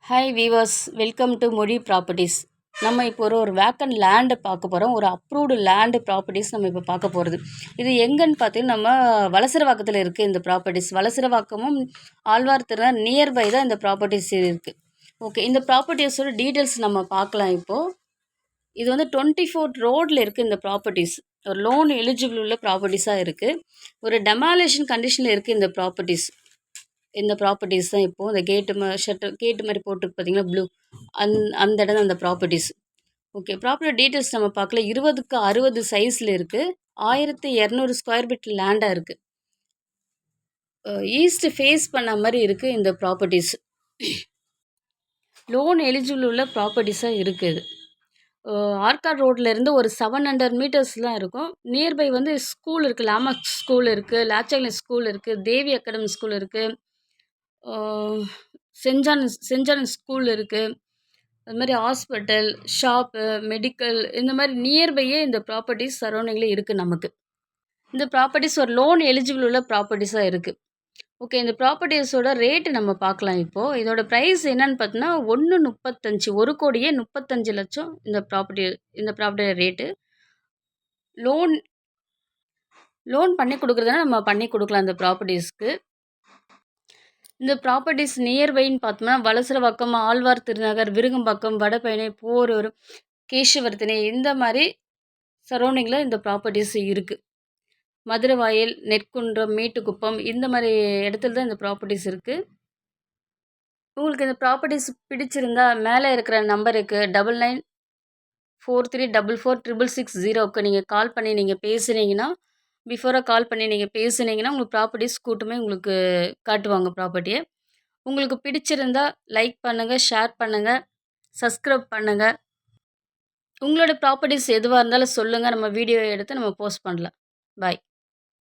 Hi viewers, welcome to மொழி properties. நம்ம இப்போ ஒரு வேக்கன்ட் லேண்டு பார்க்க போகிறோம். ஒரு அப்ரூவ்டு லேண்டு ப்ராப்பர்ட்டிஸ் நம்ம இப்போ பார்க்க போகிறது. இது எங்கன்னு பார்த்தீங்கன்னா நம்ம வலசரவாக்கத்தில் இருக்குது. இந்த ப்ராப்பர்ட்டிஸ் வலசரவாக்கமும் ஆழ்வார்த்திரு நியர்பை தான் இந்த ப்ராப்பர்ட்டிஸ் இருக்குது. ஓகே, இந்த ப்ராப்பர்ட்டிஸோட டீட்டெயில்ஸ் நம்ம பார்க்கலாம். இப்போது இது வந்து 24 ரோடில் இருக்குது. இந்த ப்ராப்பர்ட்டிஸ் ஒரு லோன் எலிஜிபிள் உள்ள ப்ராப்பர்ட்டிஸாக இருக்குது. ஒரு டெமாலேஷன் கண்டிஷனில் இருக்குது இந்த ப்ராப்பர்ட்டிஸ். இந்த ப்ராப்பர்ட்டிஸ் தான் இப்போது இந்த ஷட்டர் கேட்டு மாதிரி போட்டுருக்கு பார்த்தீங்களா, ப்ளூ. அந்த இடம் தான் அந்த ப்ராப்பர்ட்டிஸ். ஓகே, ப்ராப்பர்ட்டி டீட்டெயில்ஸ் நம்ம பார்க்கல. 20க்கு 60 சைஸில் இருக்குது. 1200 ஸ்கொயர் ஃபீட் லேண்டாக இருக்குது. ஈஸ்ட் ஃபேஸ் பண்ண மாதிரி இருக்குது இந்த ப்ராப்பர்ட்டிஸ். லோன் எலிஜிபிள் உள்ள ப்ராப்பர்ட்டிஸாக இருக்குது. ஆர்காட் ரோட்லேருந்து ஒரு 700 மீட்டர்ஸ்லாம் இருக்கும். நியர்பை வந்து ஸ்கூல் இருக்குது. லாமாக் ஸ்கூல் இருக்குது, லாச்சங்கனி ஸ்கூல் இருக்குது, தேவி அகாடமி ஸ்கூல் இருக்குது, சென்ட் ஜான் ஸ்கூல் இருக்குது. அது மாதிரி ஹாஸ்பிட்டல், ஷாப்பு, மெடிக்கல், இந்த மாதிரி நியர்பையே இந்த ப்ராப்பர்ட்டிஸ் சரௌண்டிங்கில் இருக்குது நமக்கு. இந்த ப்ராப்பர்ட்டிஸ் ஒரு லோன் எலிஜிபிள் உள்ள ப்ராப்பர்ட்டிஸாக இருக்குது. ஓகே, இந்த ப்ராப்பர்ட்டிஸோட ரேட்டு நம்ம பார்க்கலாம். இப்போது இதோட ப்ரைஸ் என்னன்னு பார்த்தோன்னா 1,35 1,35,00,000 இந்த ப்ராப்பர்ட்டியோட ரேட்டு. லோன் பண்ணி கொடுக்குறதுனா நம்ம பண்ணி கொடுக்கலாம் இந்த ப்ராப்பர்ட்டிஸ்க்கு. இந்த ப்ராப்பர்ட்டிஸ் நியர்பைன்னு பார்த்தோம்னா வலசரவாக்கம், ஆழ்வார் திருநகர், விருகம்பாக்கம், வடபழனி, போரூர், கேசவர்த்தினி, இந்த மாதிரி சரௌண்டிங்கில் இந்த ப்ராப்பர்ட்டிஸ் இருக்குது. மதுரவாயல், நெற்குன்றம், மேட்டுக்குப்பம், இந்த மாதிரி இடத்துல தான் இந்த ப்ராப்பர்ட்டிஸ் இருக்குது. உங்களுக்கு இந்த ப்ராப்பர்ட்டிஸ் பிடிச்சிருந்தா மேலே இருக்கிற நம்பருக்கு 9943446660க்கு நீங்கள் கால் பண்ணி நீங்கள் பேசுனீங்கன்னா, பிஃபோராக கால் பண்ணி நீங்கள் பேசுனீங்கன்னா உங்களுக்கு ப்ராப்பர்ட்டிஸ் கூட்டமே உங்களுக்கு காட்டுவாங்க ப்ராப்பர்ட்டியை. உங்களுக்கு பிடிச்சிருந்தா லைக் பண்ணுங்கள், ஷேர் பண்ணுங்கள், சப்ஸ்கிரைப் பண்ணுங்கள். உங்களோட ப்ராப்பர்ட்டிஸ் எதுவாக இருந்தாலும் சொல்லுங்கள். நம்ம வீடியோ எடுத்து நம்ம போஸ்ட் பண்ணலாம். பாய்.